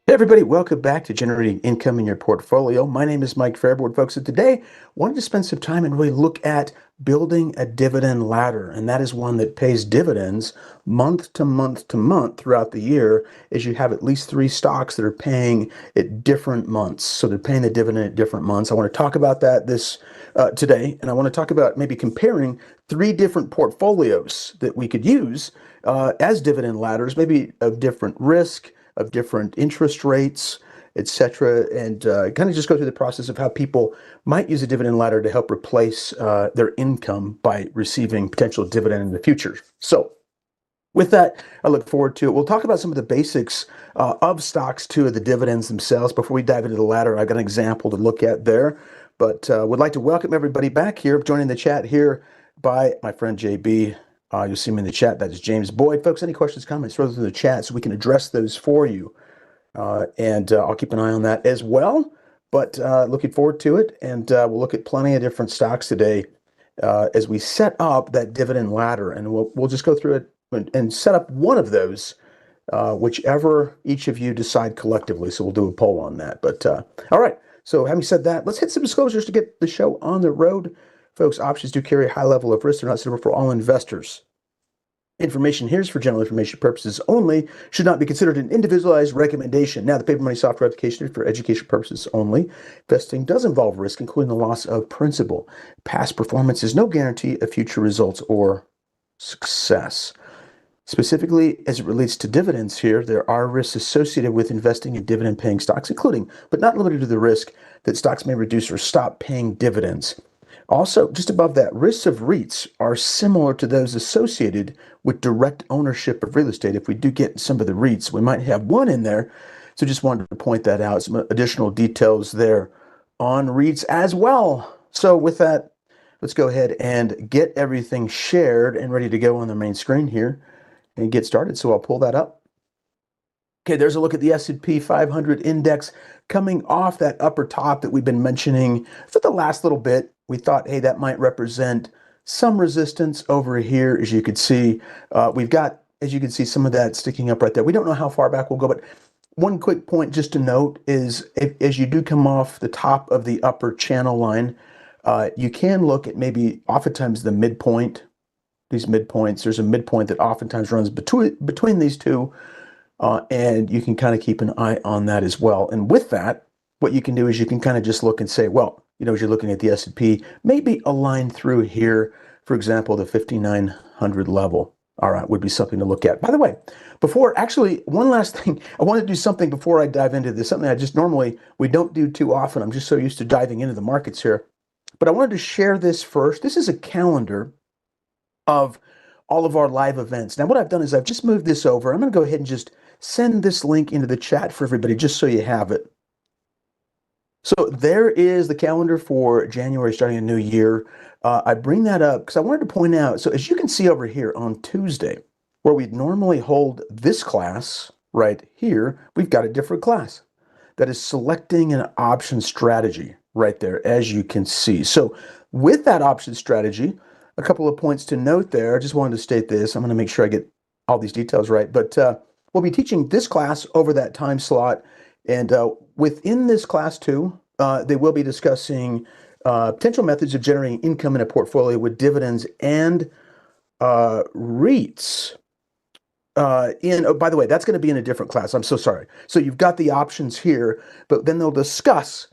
Hey everybody, welcome back to Generating Income in Your Portfolio. My name is Mike Fairboard, folks, and today I wanted to spend some time and really look at building a dividend ladder, and that is one that pays dividends month to month to month throughout the year, as you have at least three stocks that are paying at different months. So they're paying the dividend at different months. I want to talk about that today, and I want to talk about maybe comparing three different portfolios that we could use as dividend ladders, maybe of different risk, of different interest rates, etc., and kind of just go through the process of how people might use a dividend ladder to help replace their income by receiving potential dividend in the future. So with that, I look forward to it. We'll talk about some of the basics of stocks too, of the dividends themselves. Before we dive into the ladder, I've got an example to look at there, but would like to welcome everybody back here, joining the chat here by my friend JB. You'll see him in the chat. That is James Boyd. Folks, any questions, comments, throw those in the chat so we can address those for you. And I'll keep an eye on that as well. But looking forward to it. And we'll look at plenty of different stocks today as we set up that dividend ladder. And we'll just go through it and set up one of those, whichever each of you decide collectively. So we'll do a poll on that. But all right. So having said that, let's hit some disclosures to get the show on the road. Folks, options do carry a high level of risk. They're not suitable for all investors. Information here is for general information purposes only, should not be considered an individualized recommendation. Now, the paper money software application is for education purposes only. Investing does involve risk, including the loss of principal. Past performance is no guarantee of future results or success. Specifically, as it relates to dividends here, there are risks associated with investing in dividend-paying stocks, including, but not limited to, the risk that stocks may reduce or stop paying dividends. Also, just above that, risks of REITs are similar to those associated with direct ownership of real estate. If we do get some of the REITs, we might have one in there. So just wanted to point that out, some additional details there on REITs as well. So with that, let's go ahead and get everything shared and ready to go on the main screen here and get started. So I'll pull that up. Okay, there's a look at the S&P 500 index coming off that upper top that we've been mentioning for the last little bit. We thought, hey, that might represent some resistance over here. As you could see, we've got, as you can see, some of that sticking up right there. We don't know how far back we'll go, but one quick point just to note is as you do come off the top of the upper channel line, you can look at maybe oftentimes the midpoint, these midpoints. There's a midpoint that oftentimes runs between these two, and you can kind of keep an eye on that as well. And with that, what you can do is you can kind of just look and say, well, you know, as you're looking at the S&P, maybe a line through here, for example, the 5,900 level, all right, would be something to look at. By the way, one last thing, I want to do something before I dive into this, something I just normally, we don't do too often. I'm just so used to diving into the markets here. But I wanted to share this first. This is a calendar of all of our live events. Now, what I've done is I've just moved this over. I'm going to go ahead and just send this link into the chat for everybody, just so you have it. So there is the calendar for January, starting a new year. I bring that up because I wanted to point out, so as you can see over here on Tuesday, where we'd normally hold this class right here, we've got a different class that is selecting an option strategy right there, as you can see. So with that option strategy, a couple of points to note there. I just wanted to state this. I'm going to make sure I get all these details right, but we'll be teaching this class over that time slot. And within this class too, they will be discussing potential methods of generating income in a portfolio with dividends and REITs. Oh, by the way, that's going to be in a different class. I'm so sorry. So you've got the options here, but then they'll discuss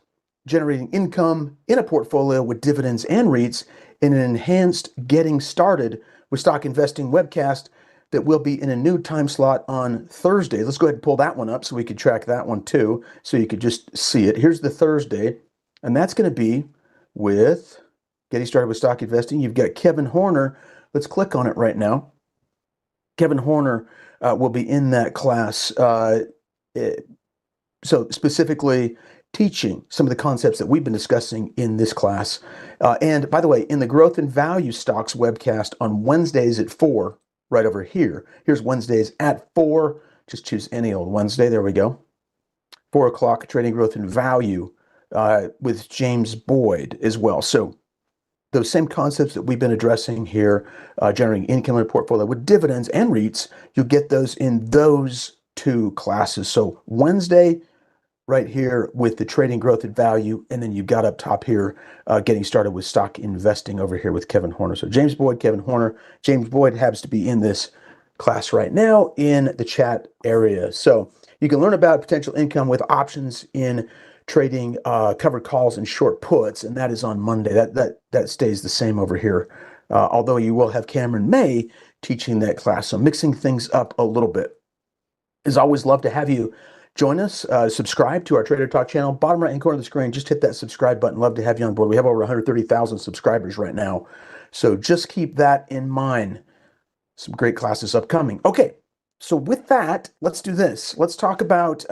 generating income in a portfolio with dividends and REITs in an enhanced Getting Started with Stock Investing webcast that will be in a new time slot on Thursday. Let's go ahead and pull that one up so we could track that one too, so you could just see it. Here's the Thursday, and that's going to be with Getting Started with Stock Investing. You've got Kevin Horner. Let's click on it right now. Kevin Horner will be in that class. So specifically teaching some of the concepts that we've been discussing in this class. And by the way, in the Growth and Value Stocks webcast on Wednesdays at 4, right over here. Here's Wednesdays at 4. Just choose any old Wednesday. There we go. 4 o'clock, Trading Growth and Value with James Boyd as well. So those same concepts that we've been addressing here, generating income in a portfolio with dividends and REITs, you'll get those in those two classes. So Wednesday, right here with the trading growth and value, and then you've got up top here, getting started with stock investing over here with Kevin Horner. So James Boyd, Kevin Horner. James Boyd happens to be in this class right now in the chat area. So you can learn about potential income with options in trading covered calls and short puts, and that is on Monday. That stays the same over here, although you will have Cameron May teaching that class. So mixing things up a little bit. As always, love to have you join us. Subscribe to our Trader Talk channel. Bottom right hand corner of the screen, just hit that subscribe button. Love to have you on board. We have over 130,000 subscribers right now. So just keep that in mind. Some great classes upcoming. Okay, so with that, let's do this. Let's talk about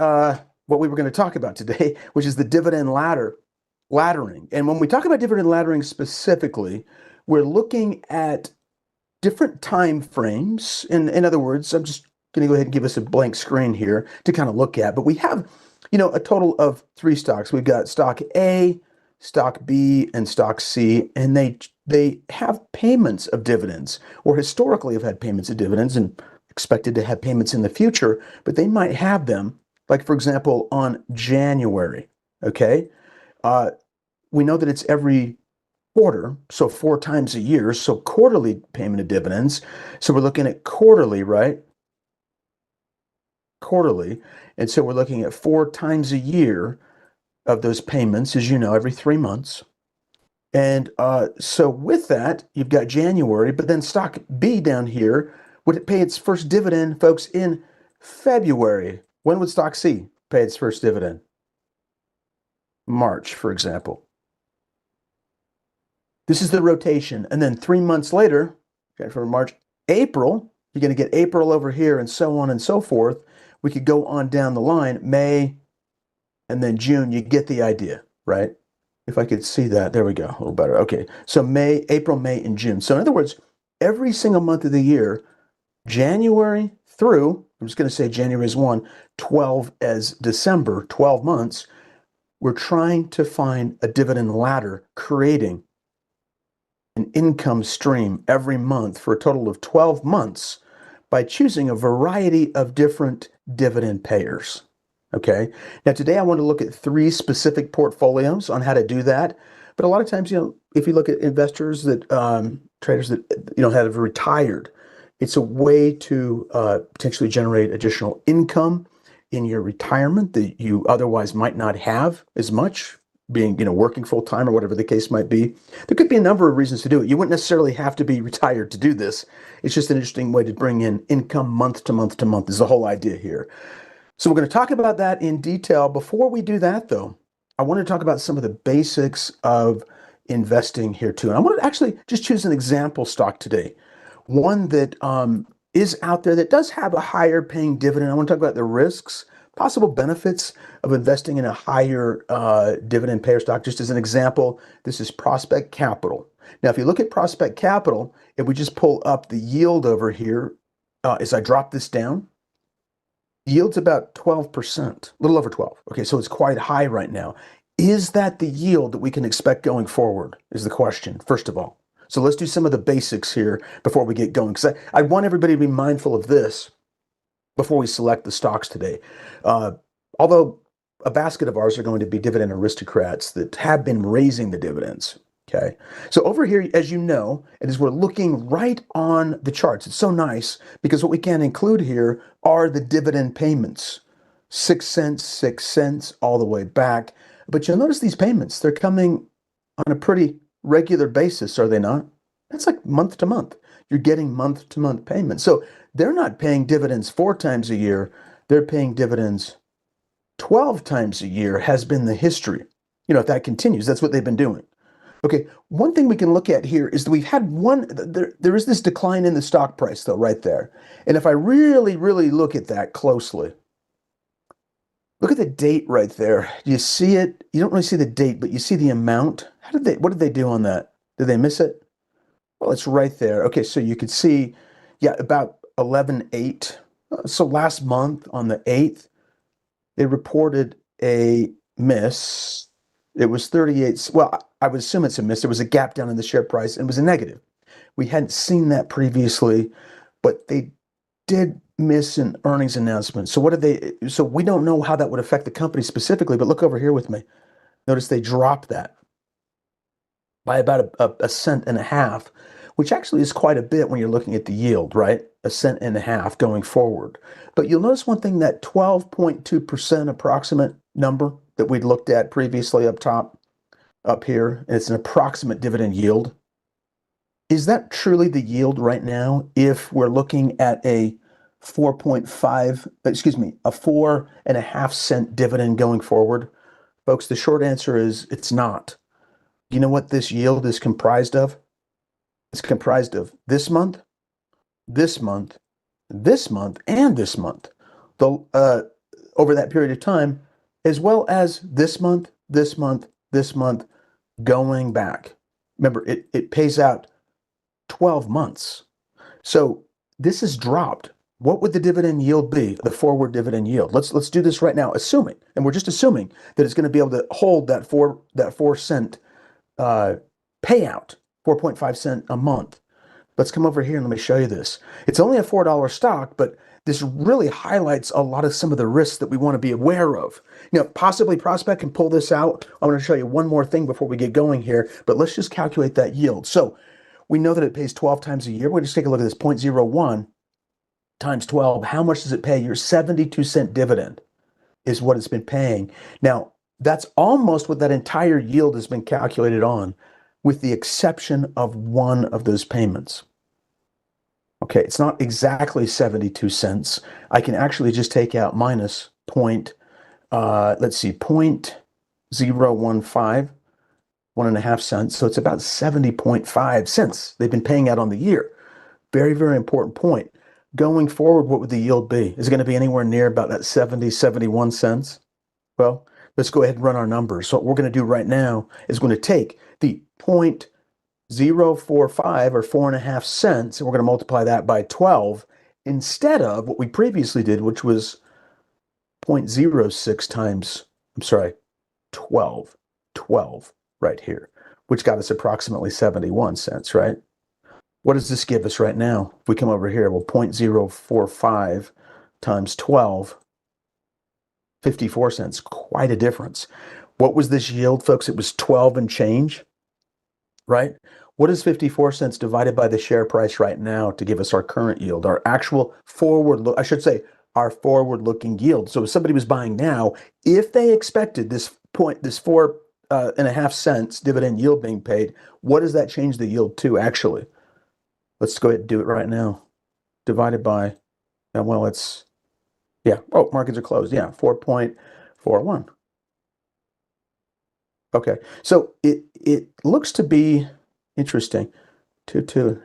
what we were going to talk about today, which is the dividend laddering. And when we talk about dividend laddering specifically, we're looking at different time frames. In other words, I'm just going to go ahead and give us a blank screen here to kind of look at. But we have, a total of 3 stocks. We've got stock A, stock B, and stock C, and they have payments of dividends, or historically have had payments of dividends and expected to have payments in the future, but they might have them, like for example, on January, okay? We know that it's every quarter, so 4 times a year, so quarterly payment of dividends. So we're looking at quarterly, right? Quarterly, and so we're looking at 4 times a year of those payments, as you know, every 3 months. And so with that, you've got January, but then stock B down here would it pay its first dividend, folks, in February. When would stock C pay its first dividend? March, for example. This is the rotation. And then 3 months later, okay, for March, April, you're going to get April over here and so on and so forth. We could go on down the line, May, and then June. You get the idea, right? If I could see that, there we go, a little better. Okay, so May, April, May, and June. So in other words, every single month of the year, January through, I'm just going to say January is 1, 12 as December, 12 months, we're trying to find a dividend ladder, creating an income stream every month for a total of 12 months by choosing a variety of different dividend payers. Okay. Now today I want to look at 3 specific portfolios on how to do that. But a lot of times, if you look at investors that traders that have retired, it's a way to potentially generate additional income in your retirement that you otherwise might not have as much, being working full time or whatever the case might be. There could be a number of reasons to do it. You wouldn't necessarily have to be retired to do this. It's just an interesting way to bring in income month to month to month is the whole idea here. So we're going to talk about that in detail. Before we do that, though, I want to talk about some of the basics of investing here too. And I want to actually just choose an example stock today, one that is out there that does have a higher paying dividend. I want to talk about the risks, possible benefits of investing in a higher dividend payer stock. Just as an example, this is Prospect Capital. Now, if you look at Prospect Capital, if we just pull up the yield over here, as I drop this down, yield's about 12%, a little over 12. Okay, so it's quite high right now. Is that the yield that we can expect going forward is the question, first of all. So let's do some of the basics here before we get going, because I want everybody to be mindful of this before we select the stocks today. Although a basket of ours are going to be dividend aristocrats that have been raising the dividends. Okay, so over here, as you know, and as we're looking right on the charts, it's so nice because what we can include here are the dividend payments, 6 cents, 6 cents, all the way back. But you'll notice these payments, they're coming on a pretty regular basis, are they not? That's like month to month. You're getting month to month payments. So they're not paying dividends 4 times a year. They're paying dividends 12 times a year has been the history. If that continues, that's what they've been doing. Okay, one thing we can look at here is that we've had there is this decline in the stock price though, right there. And if I really, really look at that closely, look at the date right there. You see it? You don't really see the date, but you see the amount. What did they do on that? Did they miss it? Well, it's right there. Okay, so you could see, yeah, about 11/8. So last month on the 8th, they reported a miss. It was 38. Well, I would assume it's a miss. There was a gap down in the share price and it was a negative. We hadn't seen that previously, but they did miss an earnings announcement. So what did they, so we don't know how that would affect the company specifically, but look over here with me. Notice they dropped that by about a cent and a half, which actually is quite a bit when you're looking at the yield, right? A cent and a half going forward. But you'll notice one thing, that 12.2% approximate number that we'd looked at previously up top, up here, and it's an approximate dividend yield. Is that truly the yield right now if we're looking at a 4.5, excuse me, a 4.5 cent dividend going forward? Folks, the short answer is it's not. You know what this yield is comprised of? It's comprised of this month, this month, this month, and this month. Over that period of time, as well as this month, this month, this month, going back. Remember, it pays out 12 months. So this is dropped. What would the dividend yield be, the forward dividend yield? Let's do this right now, assuming, and we're just assuming that it's going to be able to hold that 4 cent payout, 4.5 cent a month. Let's come over here and let me show you this. It's only a $4 stock, but this really highlights a lot of some of the risks that we want to be aware of. You know, possibly Prospect can pull this out. I'm going to show you one more thing before we get going here, but let's just calculate that yield. So we know that it pays 12 times a year. We'll just take a look at this, 0.01 times 12. How much does it pay? Your 72-cent dividend is what it's been paying. Now, that's almost what that entire yield has been calculated on, with the exception of one of those payments. Okay, it's not exactly 72 cents. I can actually just take out minus let's see, 0.015, 1.5 cents. So it's about 70.5 cents they've been paying out on the year. Very, very important point. Going forward, what would the yield be? Is it going to be anywhere near about that 70, 71 cents? Well, let's go ahead and run our numbers. So what we're going to do right now is going to take the 0.045 or 4.5 cents, and we're going to multiply that by 12 instead of what we previously did, which was 0.06 times, 12 right here, which got us approximately 71 cents, right? What does this give us right now? If we come over here, well, 0.045 times 12, 54 cents, quite a difference. What was this yield, folks? It was 12 and change, right? What is 54 cents divided by the share price right now to give us our current yield, our actual our forward-looking yield? So if somebody was buying now, if they expected this 4.5 cents dividend yield being paid, what does that change the yield to actually? Let's go ahead and do it right now. Divided by, well, it's, yeah, oh, markets are closed. Yeah, 4.41. Okay, so it looks to be interesting.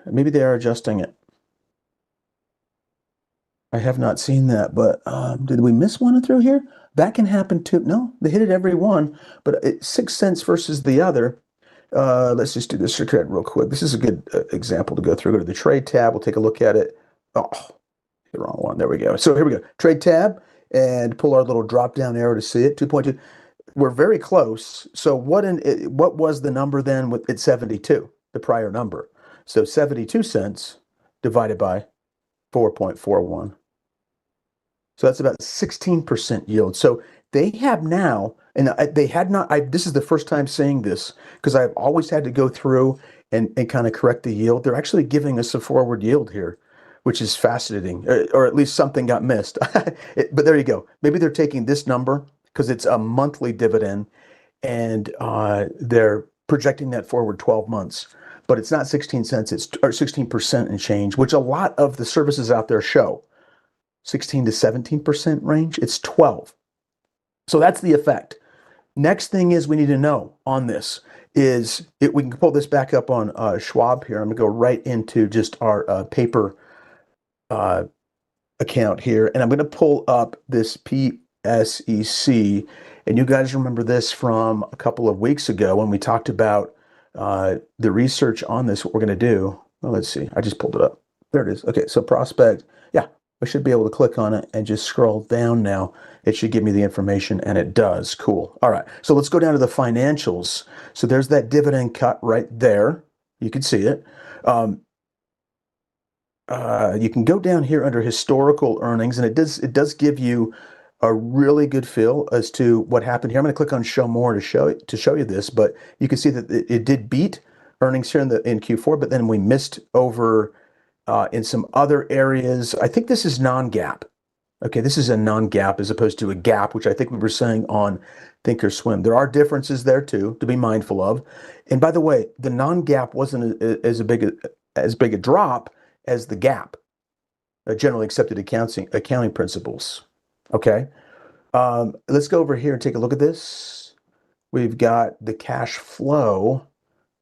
Maybe they are adjusting it. I have not seen that, but did we miss one through here? That can happen too. No, they hit it every one, but it's 6 cents versus the other. Let's just do this real quick. This is a good example to go through. Go to the trade tab. We'll take a look at it. Oh, the wrong one. There we go. So here we go. Trade tab, and pull our little drop down arrow to see it. 2.2. We're very close. So what was the number then at 72, the prior number? So 72 cents divided by 4.41. So that's about 16% yield. So they have now, and they had not, this is the first time saying this, because I've always had to go through and kind of correct the yield. They're actually giving us a forward yield here, which is fascinating, or at least something got missed. But there you go. Maybe they're taking this number because it's a monthly dividend, and they're projecting that forward 12 months. But it's not 16 cents, or 16% and change, which a lot of the services out there show. 16 to 17% range, it's 12. So that's the effect. Next thing is we need to know on this is, we can pull this back up on Schwab here. I'm gonna go right into just our paper account here, and I'm gonna pull up this PSEC, and you guys remember this from a couple of weeks ago when we talked about the research on this, what we're gonna do. Well, let's see, I just pulled it up. There it is. Okay, so Prospect, yeah, I should be able to click on it and just scroll down now. It should give me the information, and it does. Cool. All right, so let's go down to the financials. So there's that dividend cut right there. You can see it. you can go down here under historical earnings, and it does give you a really good feel as to what happened here. I'm going to click on show more to show you this, but you can see that it did beat earnings here in Q4, but then we missed over in some other areas. I think this is non-GAAP. Okay, this is a non-GAAP as opposed to a GAAP, which I think we were saying on Thinkorswim. There are differences there too to be mindful of. And by the way, the non-GAAP wasn't as big a drop as the GAAP, generally accepted accounting principles. Okay, let's go over here and take a look at this. We've got the cash flow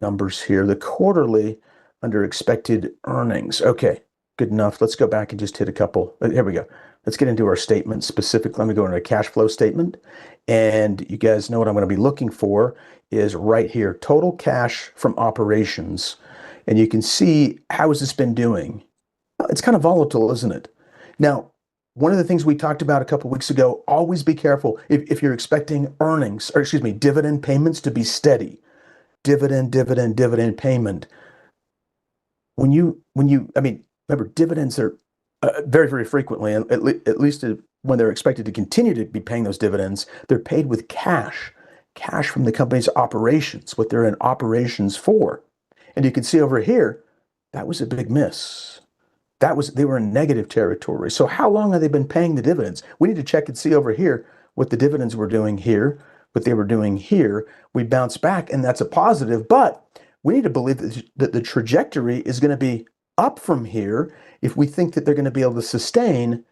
numbers here, the quarterly under expected earnings. Okay, good enough. Let's go back and just hit a couple. Here we go. Let's get into our statement specifically. Let me go into a cash flow statement. And you guys know what I'm going to be looking for is right here, total cash from operations. And you can see, how has this been doing? It's kind of volatile, isn't it? Now, one of the things we talked about a couple weeks ago, always be careful if you're expecting dividend payments to be steady. Dividend payment. Remember, dividends are very, very frequently, and at least when they're expected to continue to be paying those dividends, they're paid with cash from the company's operations, what they're in operations for. And you can see over here, that was a big miss. They were in negative territory. So how long have they been paying the dividends? We need to check and see over here what the dividends were doing here, what they were doing here. We bounce back, and that's a positive, but we need to believe that the trajectory is going to be up from here if we think that they're going to be able to sustain,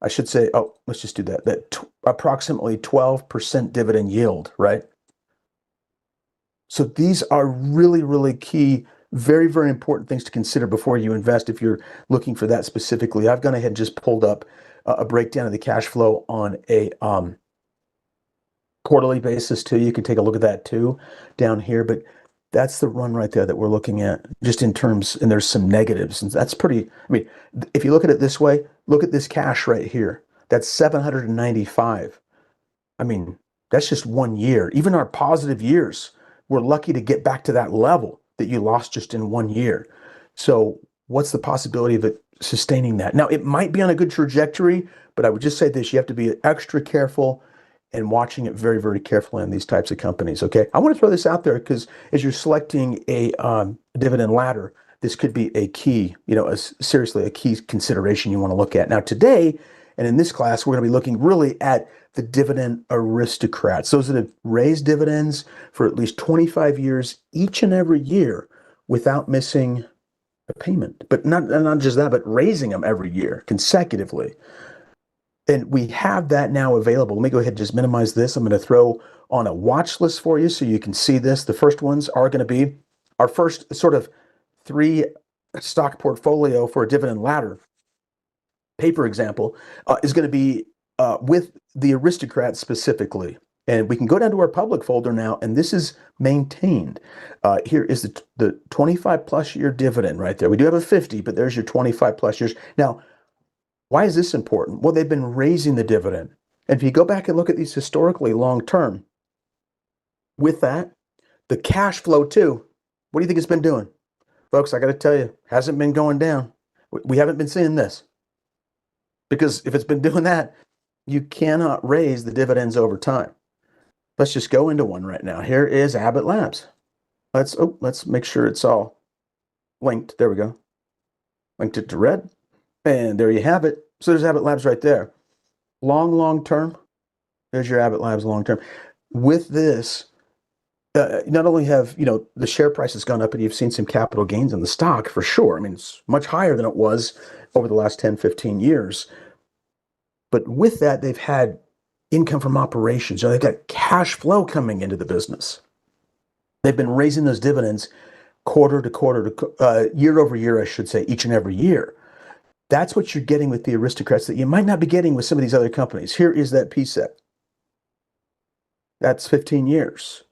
I should say, let's just do that approximately 12% dividend yield, right? So these are really, really key, very, very important things to consider before you invest if you're looking for that specifically. I've gone ahead and just pulled up a breakdown of the cash flow on a quarterly basis too. You can take a look at that too down here, but that's the run right there that we're looking at just in terms, and there's some negatives. And that's pretty, if you look at it this way, look at this cash right here. That's 795. That's just 1 year. Even our positive years, we're lucky to get back to that level that you lost just in 1 year. So what's the possibility of it sustaining that? Now, it might be on a good trajectory, but I would just say this, you have to be extra careful and watching it very, very carefully on these types of companies, okay? I want to throw this out there because as you're selecting a dividend ladder, this could be a key, seriously a key consideration you want to look at. Now today, and in this class, we're going to be looking really at the dividend aristocrats, those that have raised dividends for at least 25 years each and every year without missing a payment. But not just that, but raising them every year consecutively. And we have that now available. Let me go ahead and just minimize this. I'm going to throw on a watch list for you so you can see this. The first ones are going to be our first sort of 3 stock portfolio for a dividend ladder. Paper example is going to be with the aristocrats specifically. And we can go down to our public folder now, and this is maintained. Here is the 25 plus year dividend right there. We do have a 50, but there's your 25 plus years. Now, why is this important? Well, they've been raising the dividend. And if you go back and look at these historically long term, with that, the cash flow too, what do you think it's been doing? Folks, I got to tell you, hasn't been going down. We haven't been seeing this. Because if it's been doing that, you cannot raise the dividends over time. Let's just go into one right now. Here is Abbott Labs. Let's make sure it's all linked. There we go. Linked it to red. And there you have it. So there's Abbott Labs right there. Long term. There's your Abbott Labs long term. With this, not only have, the share price has gone up and you've seen some capital gains in the stock for sure. It's much higher than it was over the last 10, 15 years. But with that, they've had income from operations. They've got cash flow coming into the business. They've been raising those dividends quarter to quarter, year over year, I should say, each and every year. That's what you're getting with the aristocrats that you might not be getting with some of these other companies. Here is that PSET. That's 15 years.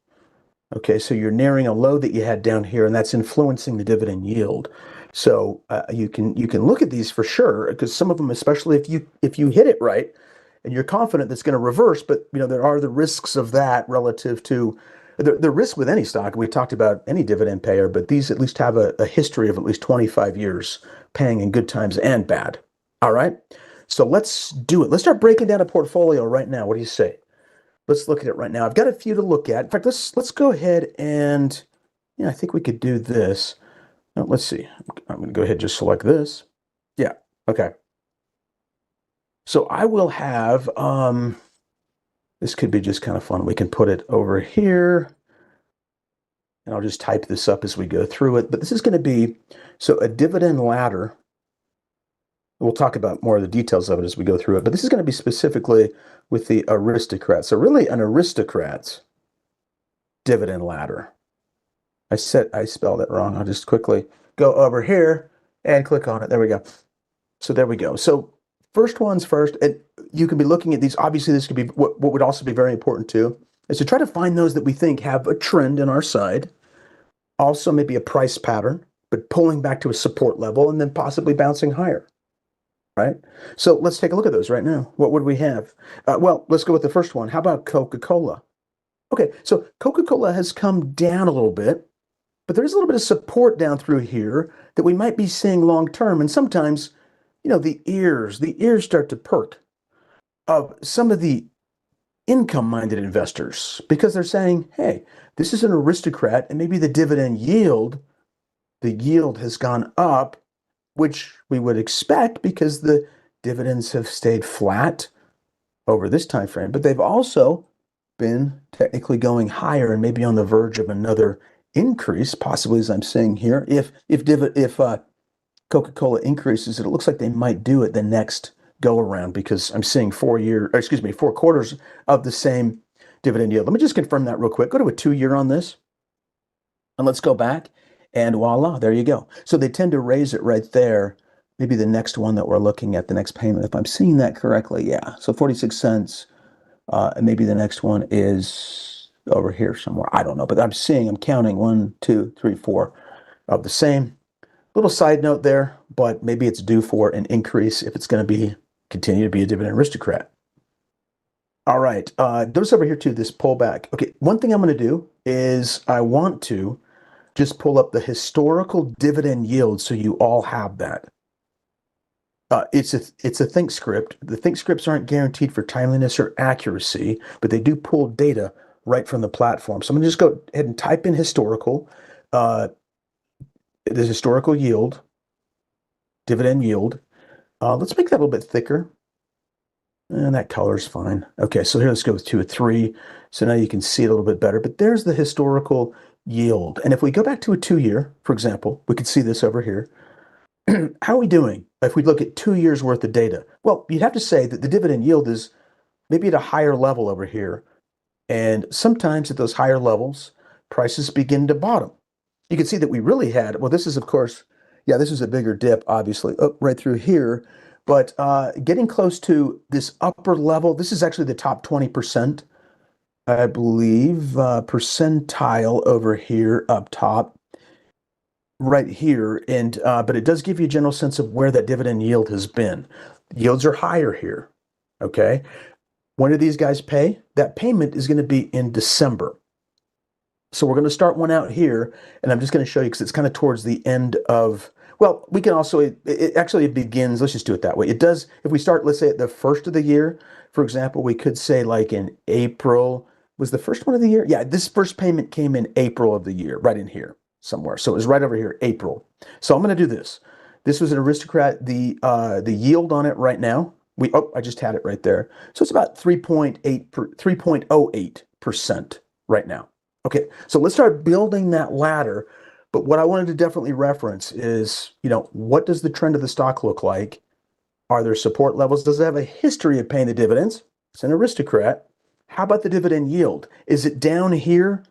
Okay, so you're nearing a low that you had down here, and that's influencing the dividend yield. So you can look at these for sure, because some of them, especially if you hit it right, and you're confident that's going to reverse, but there are the risks of that relative to The risk with any stock, we talked about any dividend payer, but these at least have a history of at least 25 years paying in good times and bad. All right. So let's do it. Let's start breaking down a portfolio right now. What do you say? Let's look at it right now. I've got a few to look at. In fact, let's go ahead and I think we could do this. Now, let's see. I'm going to go ahead and just select this. Yeah. Okay. So I will have this could be just kind of fun. We can put it over here. And I'll just type this up as we go through it. But this is going to be, so a dividend ladder. We'll talk about more of the details of it as we go through it. But this is going to be specifically with the aristocrats. So really an aristocrat's dividend ladder. I spelled it wrong. I'll just quickly go over here and click on it. There we go. So there we go. So first ones first, and you can be looking at these. Obviously, this could be what would also be very important too, is to try to find those that we think have a trend in our side. Also, maybe a price pattern, but pulling back to a support level and then possibly bouncing higher. Right? So let's take a look at those right now. What would we have? Well, let's go with the first one. How about Coca-Cola? Okay, so Coca-Cola has come down a little bit, but there's a little bit of support down through here that we might be seeing long term. And sometimes, the ears start to perk of some of the income-minded investors because they're saying, hey, this is an aristocrat, and maybe the dividend yield, has gone up, which we would expect because the dividends have stayed flat over this time frame, but they've also been technically going higher and maybe on the verge of another increase, possibly as I'm saying here. If Coca-Cola increases, it looks like they might do it the next go around because I'm seeing 4 quarters of the same dividend yield. Let me just confirm that real quick. Go to a 2-year on this, and let's go back. And voila, there you go. So they tend to raise it right there. Maybe the next one that we're looking at, the next payment, if I'm seeing that correctly, yeah. So 46 cents, and maybe the next one is over here somewhere. I don't know, but I'm counting 1, 2, 3, 4 of the same. Little side note there, but maybe it's due for an increase if it's going to continue to be a dividend aristocrat. All right, notice over here too, this pullback. Okay, one thing I'm going to do is I want to just pull up the historical dividend yield so you all have that. It's a ThinkScript. The ThinkScripts aren't guaranteed for timeliness or accuracy, but they do pull data right from the platform. So I'm going to just go ahead and type in historical, the historical yield, dividend yield. Let's make that a little bit thicker. And that color's fine. Okay, so here let's go with 2 or 3. So now you can see it a little bit better. But there's the historical yield. And if we go back to a 2-year, for example, we could see this over here. How are we doing if we look at 2 years worth of data? Well, you'd have to say that the dividend yield is maybe at a higher level over here. And sometimes at those higher levels, prices begin to bottom. You can see that we really had, well, this is, of course, yeah, this is a bigger dip, obviously, up right through here. But getting close to this upper level, this is actually the top 20%, I believe, percentile over here up top, right here. And but it does give you a general sense of where that dividend yield has been. Yields are higher here, okay? When do these guys pay? That payment is going to be in December. So we're going to start one out here, and I'm just going to show you because it's kind of towards the end of, well, we can also, it begins, let's just do it that way. It does, if we start, let's say at the first of the year, for example, we could say like in April, was the first one of the year? Yeah, this first payment came in April of the year, right in here somewhere. So it was right over here, April. So I'm going to do this. This was an aristocrat, the yield on it right now, I just had it right there. So it's about 3.08% right now. Okay, so let's start building that ladder. But what I wanted to definitely reference is, what does the trend of the stock look like? Are there support levels? Does it have a history of paying the dividends? It's an aristocrat. How about the dividend yield? Is it down here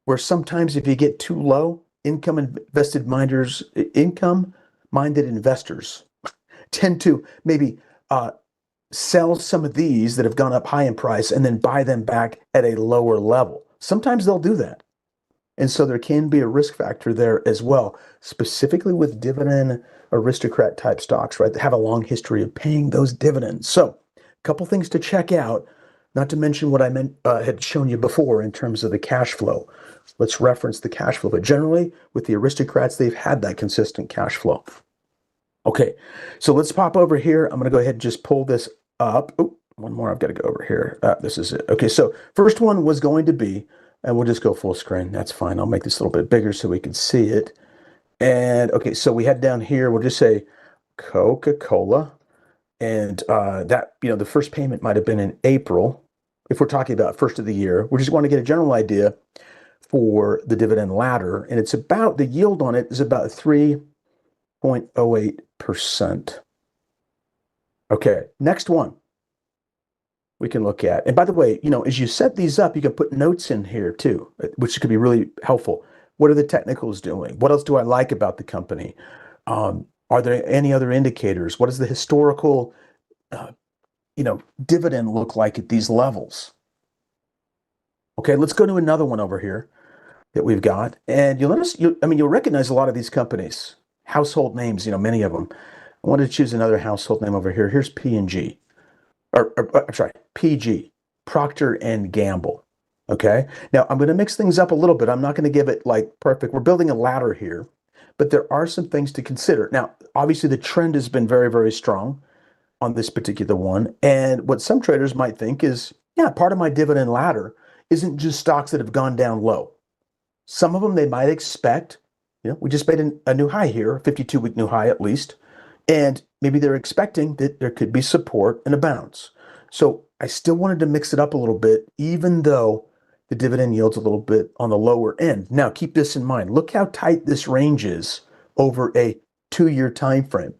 where sometimes if you get too low, income-minded investors tend to maybe sell some of these that have gone up high in price and then buy them back at a lower level. Sometimes they'll do that. And so there can be a risk factor there as well, specifically with dividend aristocrat type stocks, right, that have a long history of paying those dividends. So a couple things to check out. not to mention what I had shown you before in terms of the cash flow. Let's reference the cash flow. But generally, with the aristocrats, they've had that consistent cash flow. Okay, so let's pop over here. I'm going to go ahead and just pull this up. Oh, one more. I've got to go over here. This is it. Okay, so first one was going to be, and we'll just go full screen. That's fine. I'll make this a little bit bigger so we can see it. And okay, so we had down here, we'll just say Coca-Cola. And that, the first payment might have been in April. If we're talking about first of the year, we just want to get a general idea for the dividend ladder. And it's about, the yield on it is about 3.08%. Okay, next one we can look at. And by the way, as you set these up, you can put notes in here too, which could be really helpful. What are the technicals doing? What else do I like about the company? Are there any other indicators? What does the historical, dividend look like at these levels? Okay, let's go to another one over here that we've got. And you'll notice, you'll recognize a lot of these companies, household names, many of them. I wanted to choose another household name over here. Here's P&G, I'm sorry, PG, Procter and Gamble. Okay, now I'm going to mix things up a little bit. I'm not going to give it like perfect. We're building a ladder here, but there are some things to consider. Now, obviously, the trend has been very, very strong on this particular one. And what some traders might think is, yeah, part of my dividend ladder isn't just stocks that have gone down low. Some of them they might expect, we just made a new high here, a 52-week new high at least. And maybe they're expecting that there could be support and a bounce. So I still wanted to mix it up a little bit, even though the dividend yield's a little bit on the lower end. Now, keep this in mind. Look how tight this range is over a 2-year time frame.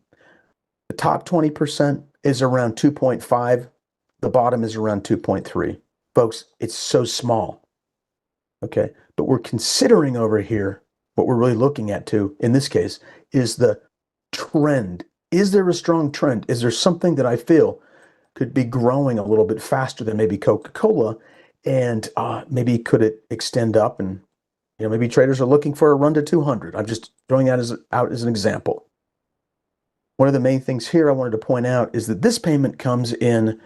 The top 20% is around 2.5. The bottom is around 2.3. Folks, it's so small. Okay, but we're considering over here, what we're really looking at too, in this case, is the trend. Is there a strong trend? Is there something that I feel could be growing a little bit faster than maybe Coca-Cola? And maybe could it extend up? And maybe traders are looking for a run to 200. I'm just throwing that out as an example. One of the main things here I wanted to point out is that this payment comes in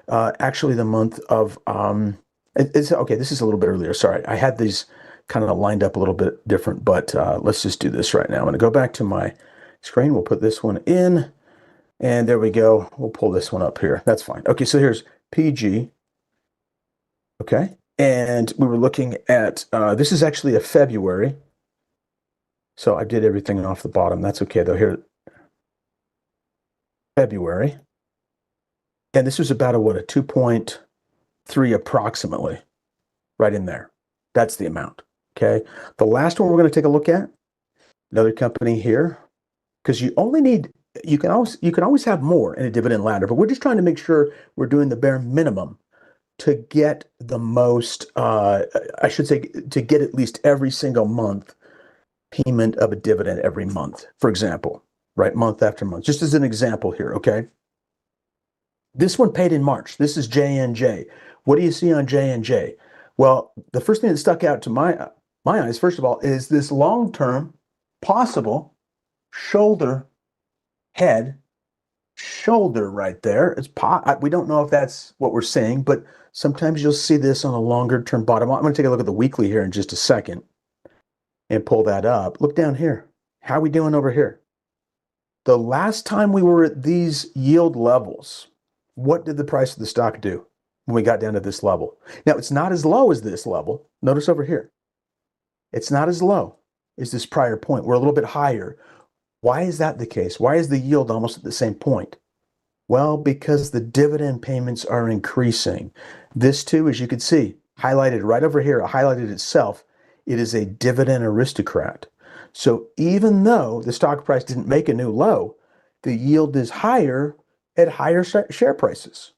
actually the month of okay. This is a little bit earlier. Sorry, I had these kind of lined up a little bit different, but let's just do this right now. I'm going to go back to my screen. We'll put this one in, and there we go. We'll pull this one up here. That's fine. Okay, so here's PG. Okay, and we were looking at, this is actually a February. So I did everything off the bottom. That's okay though. Here, February. And this was about a 2.3 approximately, right in there. That's the amount, okay? The last one we're going to take a look at, another company here, because you can always have more in a dividend ladder, but we're just trying to make sure we're doing the bare minimum to get the most, I should say, to get at least every single month payment of a dividend every month, for example, right? Month after month, just as an example here, okay? This one paid in March. This is J&J. What do you see on J&J? Well, the first thing that stuck out to my eyes, first of all, is this long-term possible shoulder right there. We don't know if that's what we're seeing, but sometimes you'll see this on a longer-term bottom. I'm going to take a look at the weekly here in just a second and pull that up. Look down here. How are we doing over here? The last time we were at these yield levels, what did the price of the stock do when we got down to this level? Now, it's not as low as this level. Notice over here. It's not as low as this prior point. We're a little bit higher. Why is that the case? Why is the yield almost at the same point? Well, because the dividend payments are increasing. This too, as you can see, highlighted right over here, highlighted itself, it is a dividend aristocrat. So even though the stock price didn't make a new low, the yield is higher at higher share prices.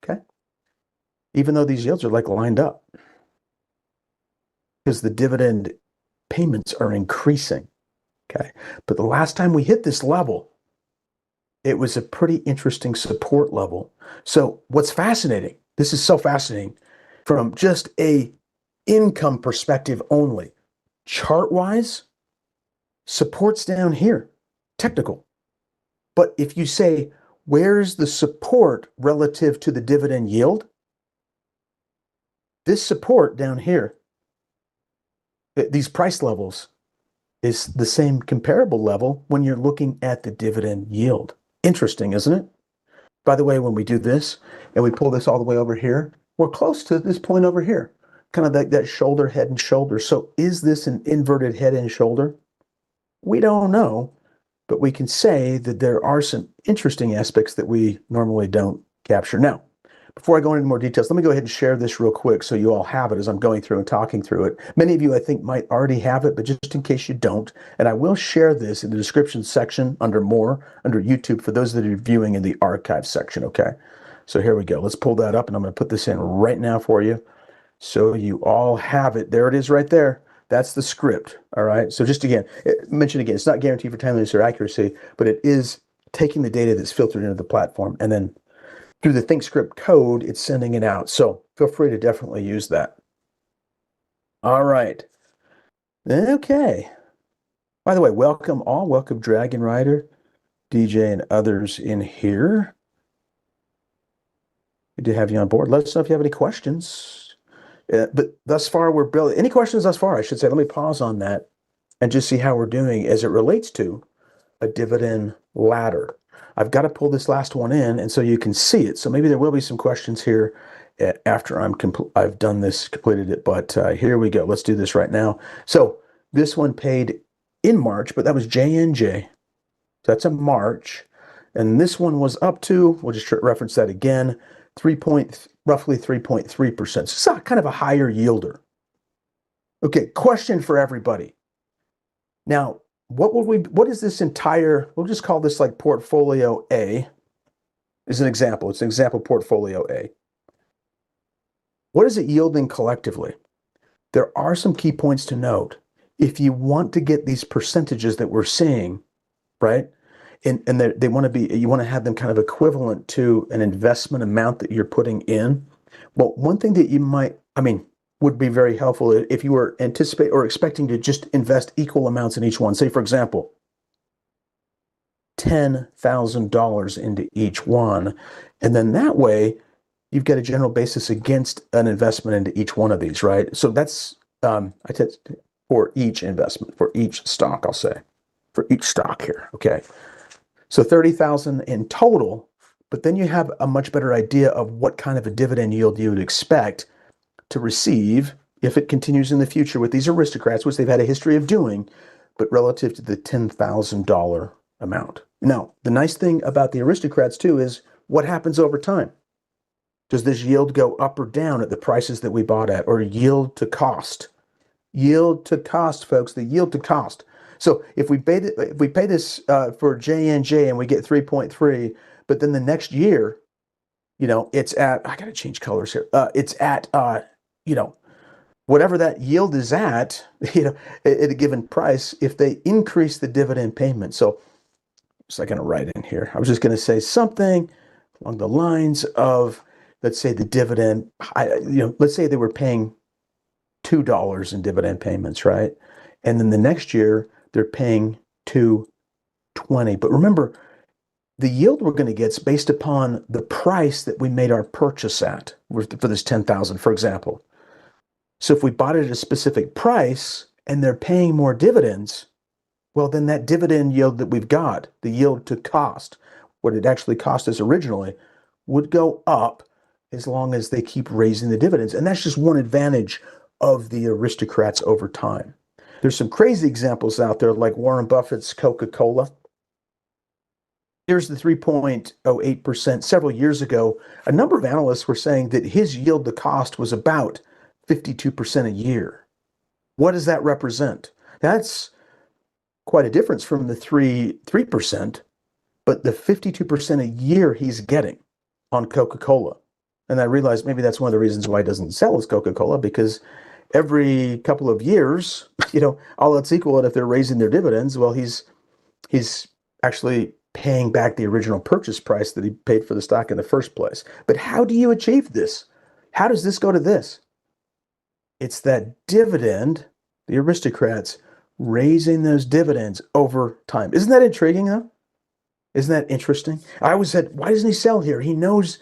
Okay? Even though these yields are like lined up. Because the dividend payments are increasing. Okay? But the last time we hit this level, it was a pretty interesting support level. So what's fascinating, this is so fascinating, from just a income perspective only, chart-wise, support's down here, technical. But if you say, where's the support relative to the dividend yield? This support down here, these price levels, is the same comparable level when you're looking at the dividend yield. Interesting, isn't it? By the way, when we do this and we pull this all the way over here, we're close to this point over here, kind of that shoulder, head and shoulder. So is this an inverted head and shoulder? We don't know, but we can say that there are some interesting aspects that we normally don't capture. Now, before I go into more details, let me go ahead and share this real quick so you all have it as I'm going through and talking through it. Many of you, I think, might already have it, but just in case you don't, and I will share this in the description section under more, under YouTube, for those that are viewing in the archive section, okay? So here we go. Let's pull that up, and I'm going to put this in right now for you so you all have it. There it is right there. That's the script, all right? So just again, mention again, it's not guaranteed for timeliness or accuracy, but it is taking the data that's filtered into the platform, and then through the ThinkScript code, it's sending it out. So feel free to definitely use that. All right. Okay. By the way, welcome all. Welcome Dragon Rider, DJ, and others in here. Good to have you on board. Let us know if you have any questions. But thus far, we're building. Any questions thus far, I should say. Let me pause on that and just see how we're doing as it relates to a dividend ladder. I've got to pull this last one in, and so you can see it. So maybe there will be some questions here after I've done this, completed it. But here we go. Let's do this right now. So this one paid in March, but that was JNJ. So that's a March, and this one was up to. We'll just reference that again. Roughly 3.3%. So it's kind of a higher yielder. Okay, question for everybody. Now, what is this entire, we'll just call this like portfolio A is an example. It's an example portfolio A. What is it yielding collectively? There are some key points to note. If you want to get these percentages that we're seeing, right? And they want to be, you want to have them kind of equivalent to an investment amount that you're putting in. Well, one thing that you might, would be very helpful if you were anticipating or expecting to just invest equal amounts in each one. Say, for example, $10,000 into each one. And then that way, you've got a general basis against an investment into each one of these, right? So that's, for each investment, for each stock, I'll say, for each stock here, okay? So 30,000 in total, but then you have a much better idea of what kind of a dividend yield you would expect to receive if it continues in the future with these aristocrats, which they've had a history of doing, but relative to the $10,000 amount. Now, the nice thing about the aristocrats too is what happens over time. Does this yield go up or down at the prices that we bought at, or yield to cost? Yield to cost, folks, the yield to cost. So if we pay this for JNJ and we get 3.3, but then the next year, it's at, I got to change colors here. It's at, whatever that yield is at, at a given price, if they increase the dividend payment. So what's I going to write in here? I was just going to say something along the lines of, let's say the dividend, let's say they were paying $2 in dividend payments, right? And then the next year they're paying $2.20. But remember, the yield we're going to get is based upon the price that we made our purchase at for this 10,000, for example. So if we bought it at a specific price and they're paying more dividends, well, then that dividend yield that we've got, the yield to cost, what it actually cost us originally, would go up as long as they keep raising the dividends. And that's just one advantage of the aristocrats over time. There's some crazy examples out there like Warren Buffett's Coca-Cola. Here's the 3.08% several years ago. A number of analysts were saying that his yield to cost was about 52% a year. What does that represent? That's quite a difference from the 3%, but the 52% a year he's getting on Coca-Cola. And I realized maybe that's one of the reasons why he doesn't sell his Coca-Cola, because every couple of years, all else equal, and if they're raising their dividends, well, he's actually paying back the original purchase price that he paid for the stock in the first place. But how do you achieve this? How does this go to this? It's that dividend, the aristocrats raising those dividends over time. Isn't that intriguing, though? Isn't that interesting? I always said, why doesn't he sell here? He knows,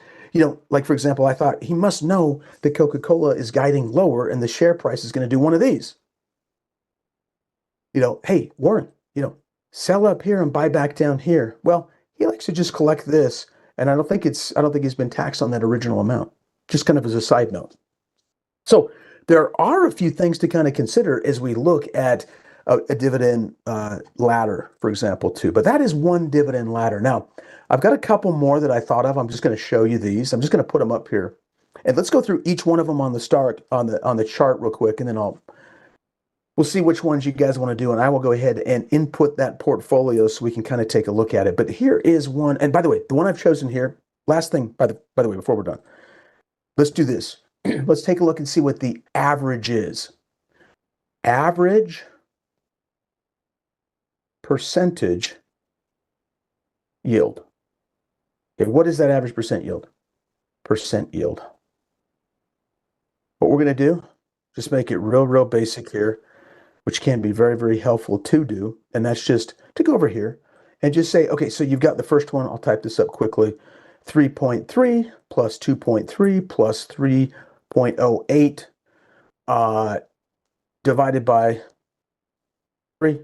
like for example, I thought he must know that Coca-Cola is guiding lower and the share price is going to do one of these. Hey, Warren, sell up here and buy back down here. Well, he likes to just collect this, and I don't think he's been taxed on that original amount. Just kind of as a side note. So there are a few things to kind of consider as we look at a dividend ladder, for example, too. But that is one dividend ladder. Now, I've got a couple more that I thought of. I'm just going to show you these. I'm just going to put them up here, and let's go through each one of them on the chart real quick, and then we'll see which ones you guys want to do, and I will go ahead and input that portfolio so we can kind of take a look at it. But here is one, and by the way, the one I've chosen here. Last thing, by the way, before we're done, let's do this. Let's take a look and see what the average is. Average percentage yield. Okay, what is that average percent yield? Percent yield. What we're going to do, just make it real basic here, which can be very, very helpful to do. And that's just to go over here and just say, okay, so you've got the first one. I'll type this up quickly. 3.3 plus 2.3 plus 3.08 divided by 3.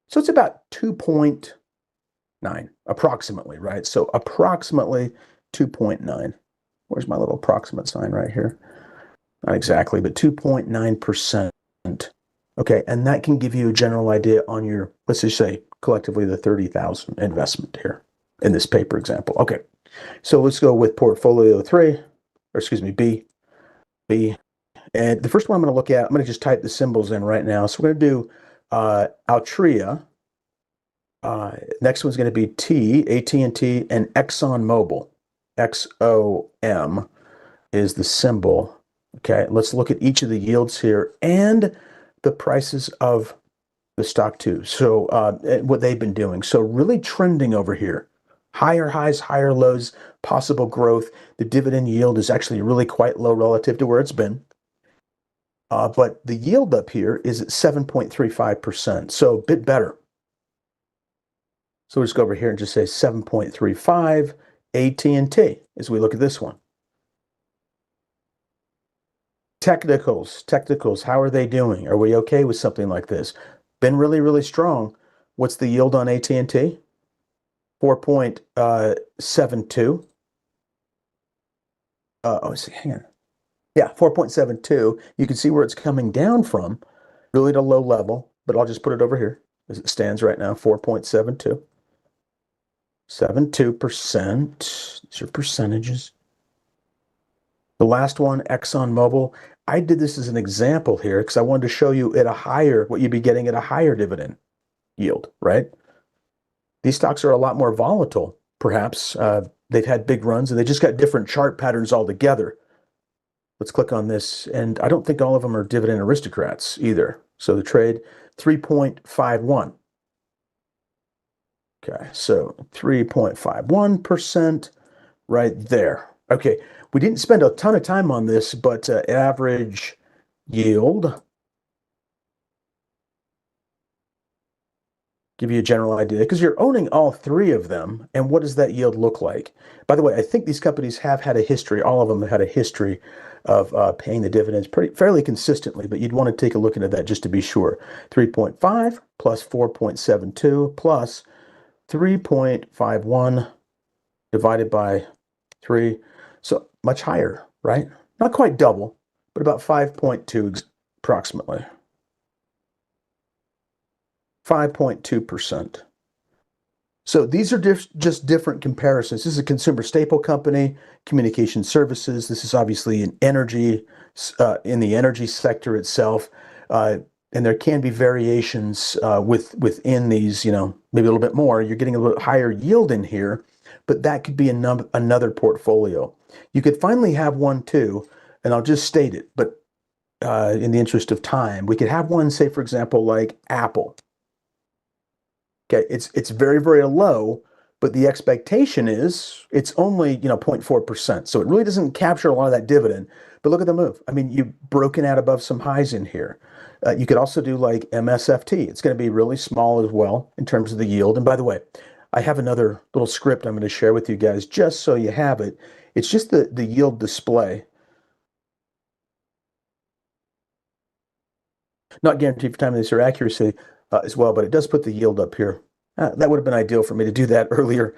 So it's about 2.9 approximately, right? So approximately 2.9. Where's my little approximate sign right here? Not exactly, but 2.9%. Okay, and that can give you a general idea on your, let's just say, collectively the 30,000 investment here in this paper example. Okay, so let's go with portfolio 3, or excuse me, B. And the first one I'm going to look at, I'm going to just type the symbols in right now. So we're going to do Altria. Next one's going to be T, AT&T, and ExxonMobil. XOM is the symbol. Okay, let's look at each of the yields here and the prices of the stock too. So what they've been doing. So really trending over here. Higher highs, higher lows, possible growth. The dividend yield is actually really quite low relative to where it's been. But the yield up here is at 7.35%, so a bit better. So we'll just go over here and just say 7.35 AT&T as we look at this one. Technicals, how are they doing? Are we okay with something like this? Been really strong. What's the yield on AT&T? 4.72. Hang on. Yeah, 4.72. You can see where it's coming down from, really to low level, but I'll just put it over here as it stands right now, 4.72. 72%. These are percentages. The last one, ExxonMobil. I did this as an example here because I wanted to show you at a higher, what you'd be getting at a higher dividend yield, right? These stocks are a lot more volatile, perhaps. They've had big runs and they just got different chart patterns altogether. Let's click on this. And I don't think all of them are dividend aristocrats either. So the trade, 3.51. Okay, so 3.51% right there. Okay, we didn't spend a ton of time on this, but average yield, give you a general idea, because you're owning all three of them, and what does that yield look like? By the way, I think these companies have had a history, all of them have had a history of paying the dividends fairly consistently, but you'd want to take a look into that just to be sure. 3.5 plus 4.72 plus 3.51 divided by 3. So much higher, right? Not quite double, but about 5.2 approximately. 5.2%. So these are just different comparisons. This is a consumer staple company, communication services. This is obviously an energy, in the energy sector itself. And there can be variations within these, maybe a little bit more. You're getting a little higher yield in here, but that could be another portfolio. You could finally have one too, and I'll just state it, but in the interest of time, we could have one, say, for example, like Apple. Okay, it's very low, but the expectation is it's only 0.4%. So it really doesn't capture a lot of that dividend. But look at the move. I mean, you've broken out above some highs in here. You could also do like MSFT. It's going to be really small as well in terms of the yield. And by the way, I have another little script I'm going to share with you guys just so you have it. It's just the yield display. Not guaranteed for timeliness or accuracy as well, but it does put the yield up here. That would have been ideal for me to do that earlier.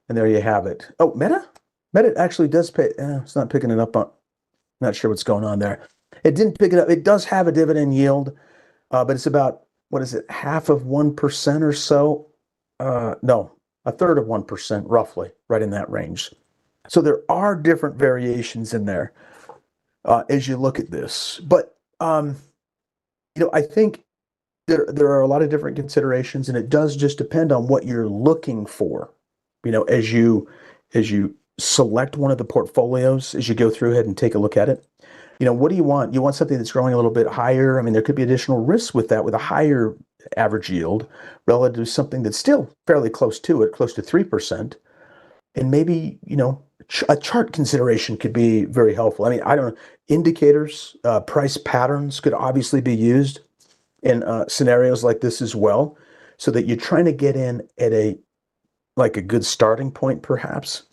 And there you have it. Oh, Meta? Meta actually does pay. It's not picking it up on. Not sure what's going on there. It didn't pick it up. It does have a dividend yield, but it's about, what is it, half of 1% or so? No, a third of 1%, roughly, right in that range. So there are different variations in there as you look at this. But, I think there are a lot of different considerations, and it does just depend on what you're looking for. As you select one of the portfolios, as you go through ahead and take a look at it. What do you want? You want something that's growing a little bit higher. I mean, there could be additional risks with that, with a higher average yield relative to something that's still fairly close to it, close to 3%. And maybe, a chart consideration could be very helpful. I mean, I don't know, indicators, price patterns could obviously be used in scenarios like this as well, so that you're trying to get in at a good starting point, perhaps.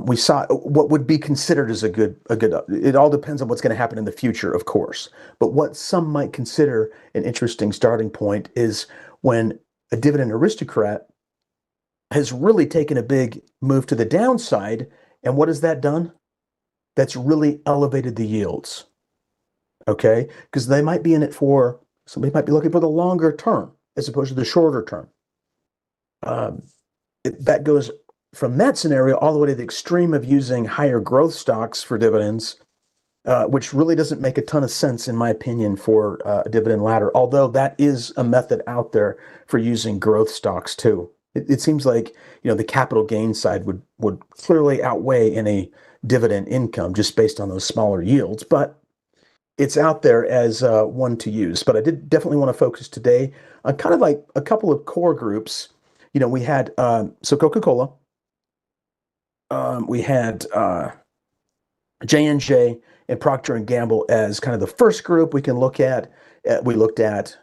We saw what would be considered as a good. It all depends on what's going to happen in the future, of course. But what some might consider an interesting starting point is when a dividend aristocrat has really taken a big move to the downside. And what has that done? That's really elevated the yields. Okay, because they might be in it for, somebody might be looking for the longer term as opposed to the shorter term. That goes from that scenario all the way to the extreme of using higher growth stocks for dividends, which really doesn't make a ton of sense, in my opinion, for a dividend ladder, although that is a method out there for using growth stocks too. It seems like, the capital gain side would clearly outweigh any dividend income just based on those smaller yields, but it's out there as one to use. But I did definitely want to focus today on kind of like a couple of core groups. We had Coca-Cola, we had J&J and Procter and Gamble as kind of the first group we can look at. We looked at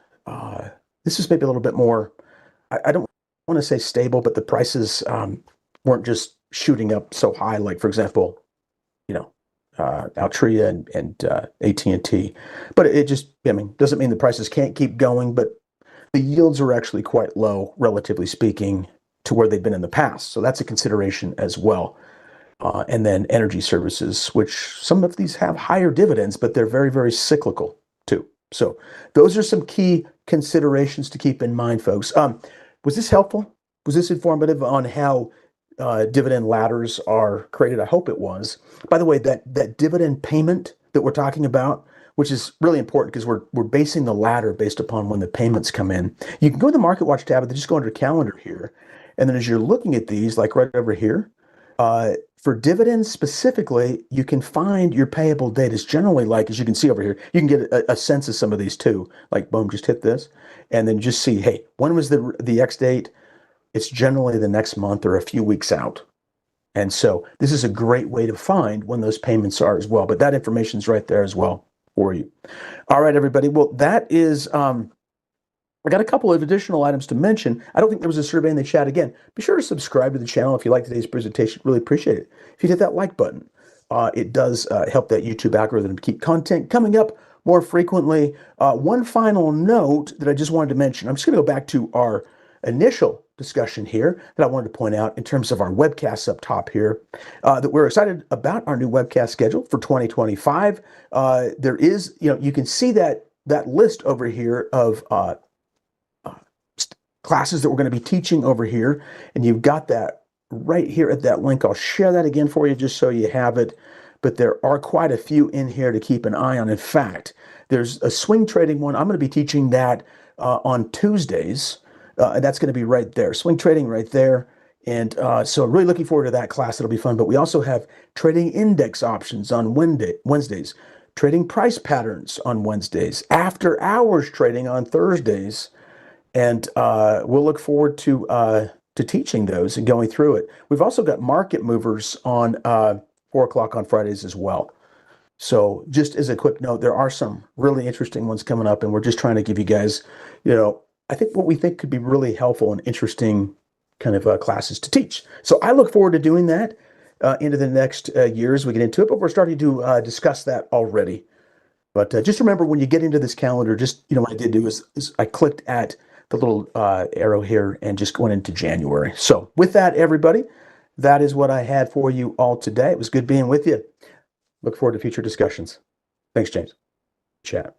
this is maybe a little bit more. I don't want to say stable, but the prices weren't just shooting up so high. Like, for example, Altria and AT&T. But it just, doesn't mean the prices can't keep going, but the yields are actually quite low, relatively speaking, to where they've been in the past. So that's a consideration as well. And then energy services, which some of these have higher dividends, but they're very, very cyclical too. So those are some key considerations to keep in mind, folks. Was this helpful? Was this informative on how dividend ladders are created? I hope it was. By the way, that dividend payment that we're talking about, which is really important because we're basing the ladder based upon when the payments come in. You can go to the Market Watch tab and just go under calendar here. And then as you're looking at these, like right over here, for dividends specifically, you can find your payable date is generally, like, as you can see over here, you can get a sense of some of these too. Like, boom, just hit this. And then just see, hey, when was the X date? It's generally the next month or a few weeks out. And so this is a great way to find when those payments are as well. But that information's right there as well for you. All right, everybody. Well, that is, I got a couple of additional items to mention. I don't think there was a survey in the chat. Again, be sure to subscribe to the channel if you like today's presentation. Really appreciate it. If you hit that like button, it does help that YouTube algorithm to keep content coming up more frequently. One final note that I just wanted to mention. I'm just going to go back to our initial discussion here that I wanted to point out in terms of our webcasts up top here, that we're excited about our new webcast schedule for 2025. There is, you can see that list over here of classes that we're going to be teaching over here, and you've got that right here at that link. I'll share that again for you just so you have it, but there are quite a few in here to keep an eye on. In fact, there's a swing trading one. I'm going to be teaching that on Tuesdays, and that's going to be right there, swing trading right there. And so really looking forward to that class. It'll be fun. But we also have trading index options on Wednesdays, trading price patterns on Wednesdays, after hours trading on Thursdays. And we'll look forward to teaching those and going through it. We've also got market movers on 4 o'clock on Fridays as well. So just as a quick note, there are some really interesting ones coming up, and we're just trying to give you guys, I think what we think could be really helpful and interesting kind of classes to teach. So I look forward to doing that into the next year as we get into it, but we're starting to discuss that already. But just remember, when you get into this calendar, just, what I did do is I clicked at the little arrow here and just went into January. So with that, everybody, that is what I had for you all today. It was good being with you. Look forward to future discussions. Thanks, James. Chat.